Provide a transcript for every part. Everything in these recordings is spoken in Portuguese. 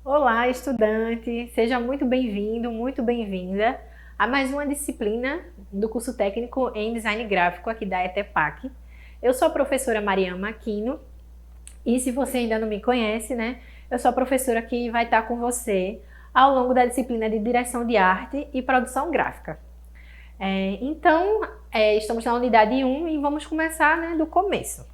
Olá, estudante! Seja muito bem-vindo, muito bem-vinda a mais uma disciplina do curso técnico em Design Gráfico aqui da ETEPAC. Eu sou a professora Mariama Aquino e se você ainda não me conhece, né, eu sou a professora que vai estar com você ao longo da disciplina de Direção de Arte e Produção Gráfica. Estamos na unidade 1 e vamos começar, né, do começo.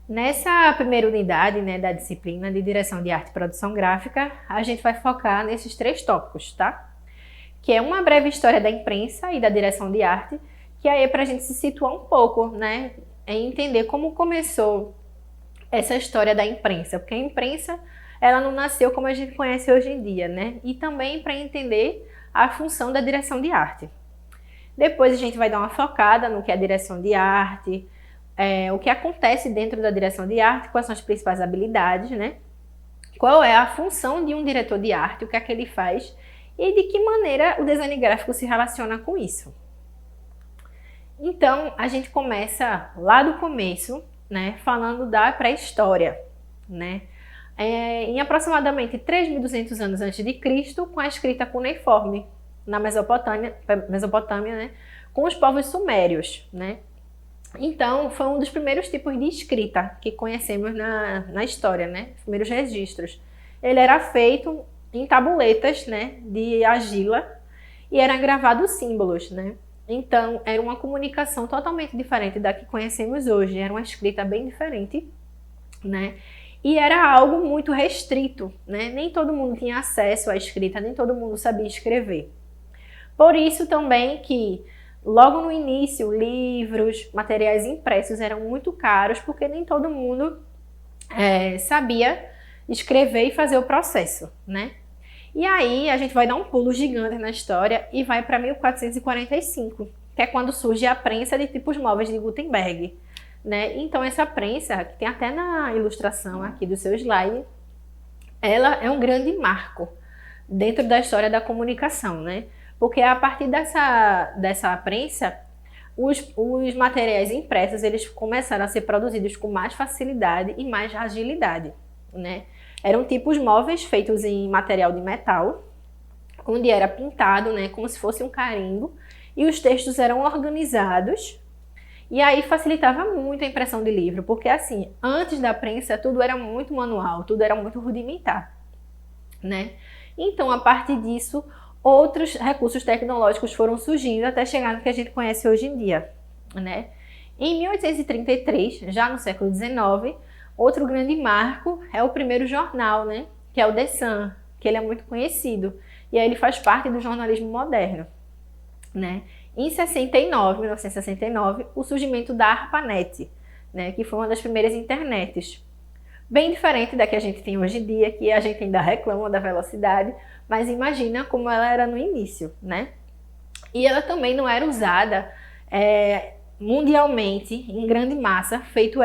Nessa primeira unidade, né, da disciplina de Direção de Arte e Produção Gráfica, a gente vai focar nesses 3 tópicos, tá? Que é uma breve história da imprensa e da direção de arte, que aí é para a gente se situar um pouco, né, em entender como começou essa história da imprensa, porque a imprensa, ela não nasceu como a gente conhece hoje em dia, né? E também para entender a função da direção de arte. Depois a gente vai dar uma focada no que é a direção de arte, o que acontece dentro da direção de arte, quais são as principais habilidades, né? Qual é a função de um diretor de arte, o que é que ele faz e de que maneira o design gráfico se relaciona com isso. Então, a gente começa lá do começo, né, falando da pré-história, né? Em aproximadamente 3.200 anos antes de Cristo, com a escrita cuneiforme na Mesopotâmia, né, com os povos sumérios, né? Então, foi um dos primeiros tipos de escrita que conhecemos na história, né? Os primeiros registros. Ele era feito em tabuletas, né, de argila e eram gravados símbolos, né? Então, era uma comunicação totalmente diferente da que conhecemos hoje. Era uma escrita bem diferente, né? E era algo muito restrito, né? Nem todo mundo tinha acesso à escrita, nem todo mundo sabia escrever. Por isso também que logo no início, livros, materiais impressos eram muito caros, porque nem todo mundo sabia escrever e fazer o processo, né? E aí a gente vai dar um pulo gigante na história e vai para 1445, que é quando surge a prensa de tipos móveis de Gutenberg, né? Então essa prensa, que tem até na ilustração aqui do seu slide, ela é um grande marco dentro da história da comunicação, né? Porque a partir dessa prensa, os materiais impressos eles começaram a ser produzidos com mais facilidade e mais agilidade, né? Eram tipos móveis feitos em material de metal, onde era pintado, né, como se fosse um carimbo, e os textos eram organizados, e aí facilitava muito a impressão de livro, porque assim, antes da prensa tudo era muito manual, tudo era muito rudimentar, né? Então, a partir disso, outros recursos tecnológicos foram surgindo até chegar no que a gente conhece hoje em dia, né? Em 1833, já no século XIX, outro grande marco é o primeiro jornal, né? Que é o The Sun, que ele é muito conhecido. E aí ele faz parte do jornalismo moderno, né? Em 1969, o surgimento da ARPANET, né? Que foi uma das primeiras internets. Bem diferente da que a gente tem hoje em dia, que a gente ainda reclama da velocidade, mas imagina como ela era no início, né? E ela também não era usada mundialmente, em grande massa, feito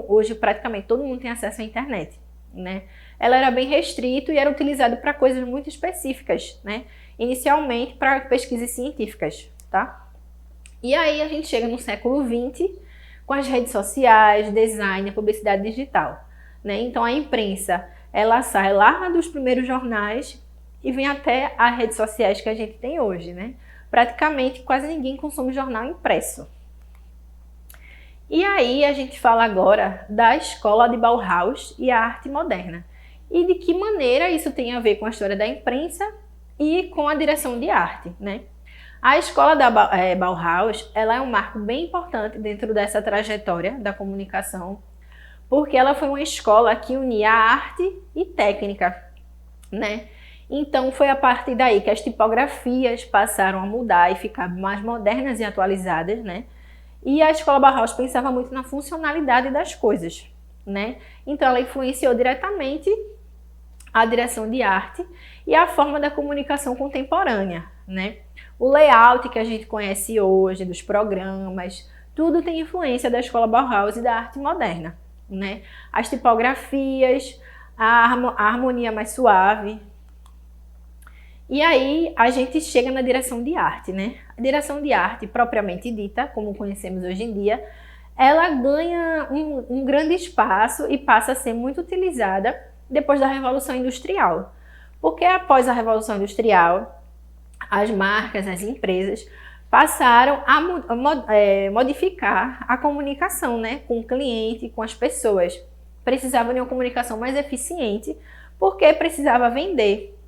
hoje praticamente todo mundo tem acesso à internet, né? Ela era bem restrito e era utilizado para coisas muito específicas, né? Inicialmente para pesquisas científicas, tá? E aí a gente chega no século XX com as redes sociais, design, a publicidade digital, né? Então a imprensa, ela sai lá dos primeiros jornais e vem até as redes sociais que a gente tem hoje, né? Praticamente quase ninguém consome jornal impresso. E aí a gente fala agora da escola de Bauhaus e a arte moderna. E de que maneira isso tem a ver com a história da imprensa e com a direção de arte, né? A escola da Bauhaus, ela é um marco bem importante dentro dessa trajetória da comunicação, porque ela foi uma escola que unia arte e técnica, né? Então foi a partir daí que as tipografias passaram a mudar e ficar mais modernas e atualizadas, né? E a escola Bauhaus pensava muito na funcionalidade das coisas, né? Então ela influenciou diretamente a direção de arte e a forma da comunicação contemporânea, né? O layout que a gente conhece hoje, dos programas, tudo tem influência da escola Bauhaus e da arte moderna, né? As tipografias, a harmonia mais suave. E aí a gente chega na direção de arte, né? A direção de arte, propriamente dita, como conhecemos hoje em dia, ela ganha um grande espaço e passa a ser muito utilizada depois da Revolução Industrial. Porque após a Revolução Industrial, as marcas, as empresas passaram a modificar a comunicação, né, com o cliente, com as pessoas. Precisavam de uma comunicação mais eficiente, porque precisava vender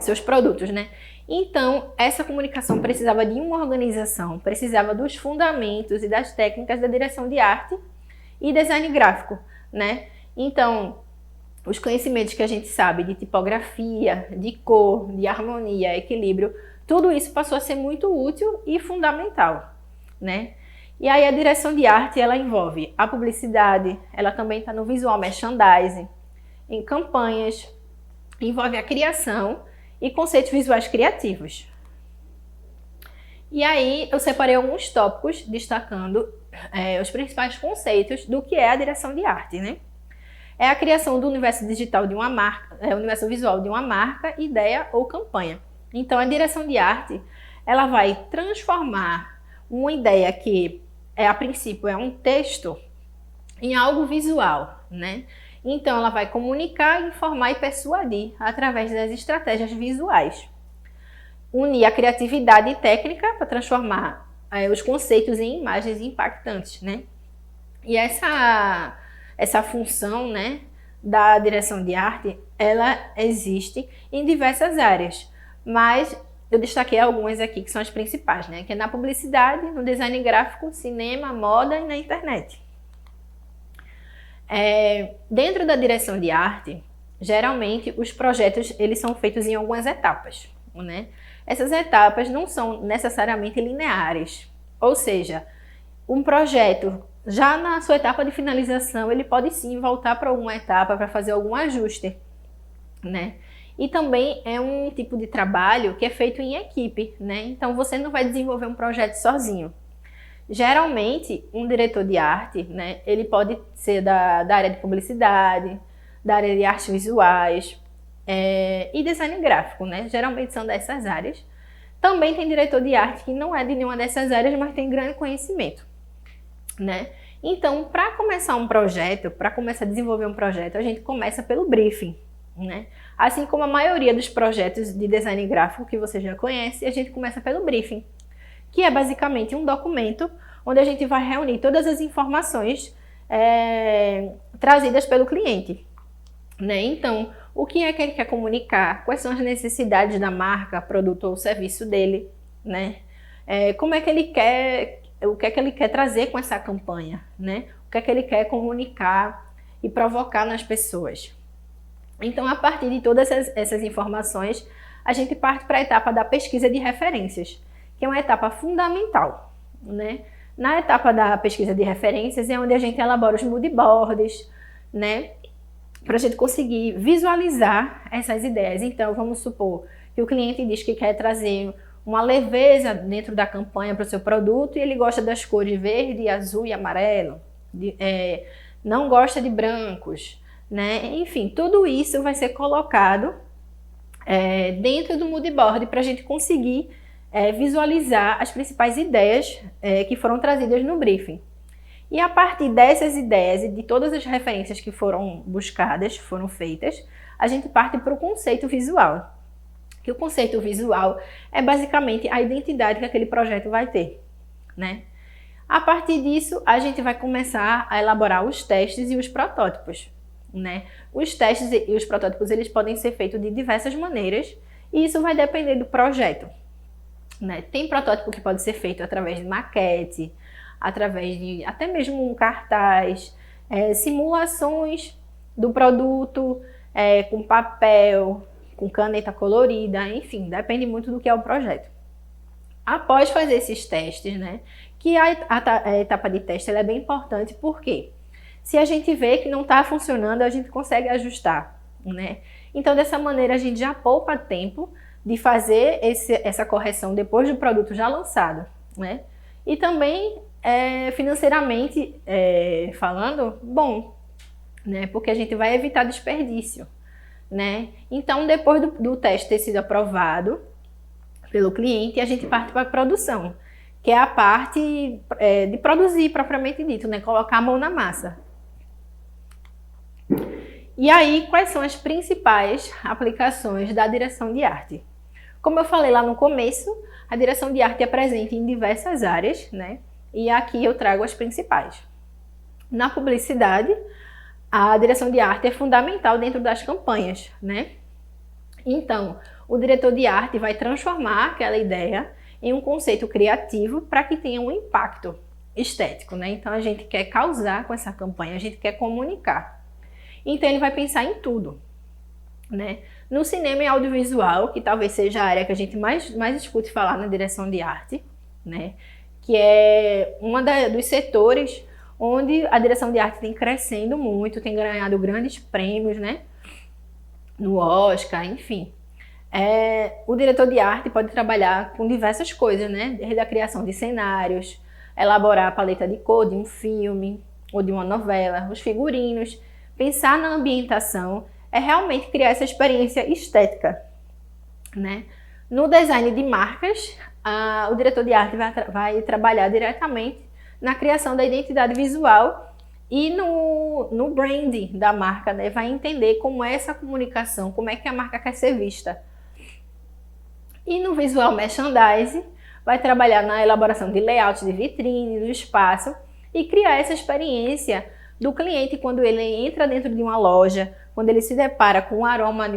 seus produtos, né? Então, essa comunicação precisava de uma organização, precisava dos fundamentos e das técnicas da direção de arte e design gráfico, né? Então, os conhecimentos que a gente sabe de tipografia, de cor, de harmonia, equilíbrio, tudo isso passou a ser muito útil e fundamental, né? E aí a direção de arte, ela envolve a publicidade, ela também está no visual merchandising, em campanhas, envolve a criação e conceitos visuais criativos. E aí eu separei alguns tópicos destacando os principais conceitos do que é a direção de arte, né? É a criação do universo digital de uma marca, universo visual de uma marca, ideia ou campanha. Então a direção de arte, ela vai transformar uma ideia que a princípio é um texto em algo visual, né? Então, ela vai comunicar, informar e persuadir através das estratégias visuais. Unir a criatividade e técnica para transformar os conceitos em imagens impactantes, né? E essa função, né, da direção de arte, ela existe em diversas áreas, mas eu destaquei algumas aqui que são as principais, né? Que é na publicidade, no design gráfico, cinema, moda e na internet. Dentro da direção de arte, geralmente os projetos eles são feitos em algumas etapas, né? Essas etapas não são necessariamente lineares, ou seja, um projeto já na sua etapa de finalização ele pode sim voltar para alguma etapa para fazer algum ajuste, né? E também é um tipo de trabalho que é feito em equipe, né? Então você não vai desenvolver um projeto sozinho. Geralmente, um diretor de arte, né, ele pode ser da área de publicidade, da área de artes visuais e design gráfico, né? Geralmente são dessas áreas. Também tem diretor de arte que não é de nenhuma dessas áreas, mas tem grande conhecimento, né? Então, para começar um projeto, para começar a desenvolver um projeto, a gente começa pelo briefing, né? Assim como a maioria dos projetos de design gráfico que você já conhece, a gente começa pelo briefing, que é basicamente um documento onde a gente vai reunir todas as informações trazidas pelo cliente, né? Então, o que é que ele quer comunicar, quais são as necessidades da marca, produto ou serviço dele, né? Como é que ele quer, o que é que ele quer trazer com essa campanha, né? O que é que ele quer comunicar e provocar nas pessoas. Então, a partir de todas essas informações, a gente parte para a etapa da pesquisa de referências, que é uma etapa fundamental, né? Na etapa da pesquisa de referências é onde a gente elabora os mood boards, né? Para a gente conseguir visualizar essas ideias. Então, vamos supor que o cliente diz que quer trazer uma leveza dentro da campanha para o seu produto e ele gosta das cores verde, azul e amarelo, não gosta de brancos, né? Enfim, tudo isso vai ser colocado dentro do mood board para a gente conseguir visualizar as principais ideias que foram trazidas no briefing. E a partir dessas ideias e de todas as referências que foram buscadas, foram feitas, a gente parte para o conceito visual. Que o conceito visual é basicamente a identidade que aquele projeto vai ter, né? A partir disso, a gente vai começar a elaborar os testes e os protótipos, né? Os testes e os protótipos eles podem ser feitos de diversas maneiras e isso vai depender do projeto, né? Tem protótipo que pode ser feito através de maquete, através de até mesmo um cartaz, simulações do produto com papel, com caneta colorida, enfim, depende muito do que é o projeto. Após fazer esses testes, né, que a etapa de teste ela é bem importante, porque se a gente vê que não está funcionando, a gente consegue ajustar, né? Então, dessa maneira, a gente já poupa tempo de fazer essa correção depois do produto já lançado, né? E também, financeiramente falando, bom, né? Porque a gente vai evitar desperdício, né? Então, depois do teste ter sido aprovado, pelo cliente e a gente parte para a produção, que é a parte de produzir propriamente dito, né? Colocar a mão na massa. E aí, quais são as principais aplicações da direção de arte? Como eu falei lá no começo, a direção de arte é presente em diversas áreas, né? E aqui eu trago as principais. Na publicidade, a direção de arte é fundamental dentro das campanhas, né? Então, o diretor de arte vai transformar aquela ideia em um conceito criativo para que tenha um impacto estético, né? Então, a gente quer causar com essa campanha, a gente quer comunicar. Então, ele vai pensar em tudo, né? No cinema e audiovisual, que talvez seja a área que a gente mais escute falar na direção de arte, né? Que é dos setores onde a direção de arte tem crescendo muito, tem ganhado grandes prêmios, né? No Oscar, enfim. O diretor de arte pode trabalhar com diversas coisas, né? Desde a criação de cenários, elaborar a paleta de cor de um filme ou de uma novela, os figurinos, pensar na ambientação, é realmente criar essa experiência estética, né? No design de marcas, o diretor de arte vai trabalhar diretamente na criação da identidade visual e no branding da marca, né? Vai entender como é essa comunicação, como é que a marca quer ser vista. E no visual merchandising, vai trabalhar na elaboração de layout de vitrine, do espaço e criar essa experiência do cliente quando ele entra dentro de uma loja, quando ele se depara com o aroma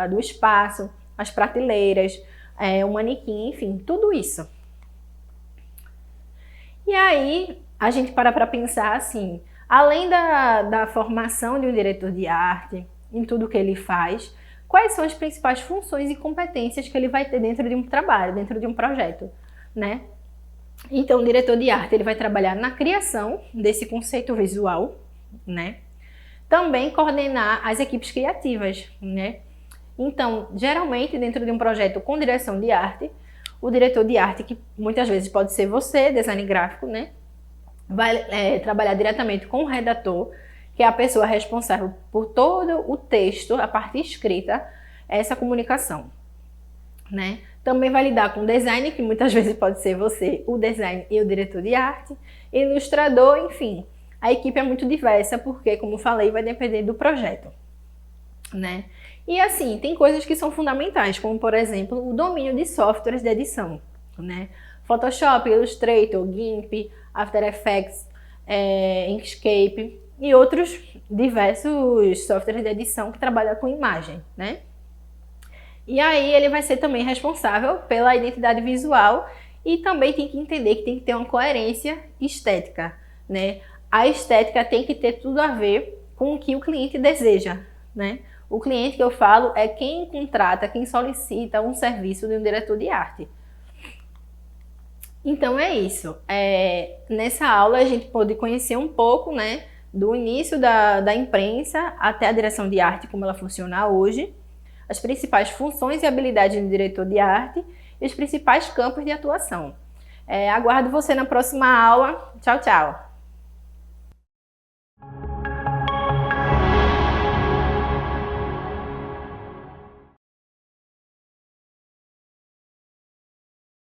do espaço, as prateleiras, o manequim, enfim, tudo isso. E aí, a gente para pensar assim, além da formação de um diretor de arte, em tudo que ele faz, quais são as principais funções e competências que ele vai ter dentro de um trabalho, dentro de um projeto, né? Então, o diretor de arte ele vai trabalhar na criação desse conceito visual, né? Também coordenar as equipes criativas, né? Então, geralmente, dentro de um projeto com direção de arte, o diretor de arte, que muitas vezes pode ser você, design gráfico, né? Vai trabalhar diretamente com o redator, que é a pessoa responsável por todo o texto, a parte escrita, essa comunicação, né? Também vai lidar com design, que muitas vezes pode ser você, o design e o diretor de arte, ilustrador, enfim. A equipe é muito diversa porque, como falei, vai depender do projeto, né? E assim, tem coisas que são fundamentais, como por exemplo, o domínio de softwares de edição, né? Photoshop, Illustrator, GIMP, After Effects, Inkscape e outros diversos softwares de edição que trabalham com imagem, né? E aí ele vai ser também responsável pela identidade visual e também tem que entender que tem que ter uma coerência estética, né? A estética tem que ter tudo a ver com o que o cliente deseja, né? O cliente que eu falo é quem contrata, quem solicita um serviço de um diretor de arte. Então é isso. Nessa aula a gente pôde conhecer um pouco, né, do início da imprensa até a direção de arte, como ela funciona hoje, as principais funções e habilidades do diretor de arte e os principais campos de atuação. Aguardo você na próxima aula. Tchau, tchau!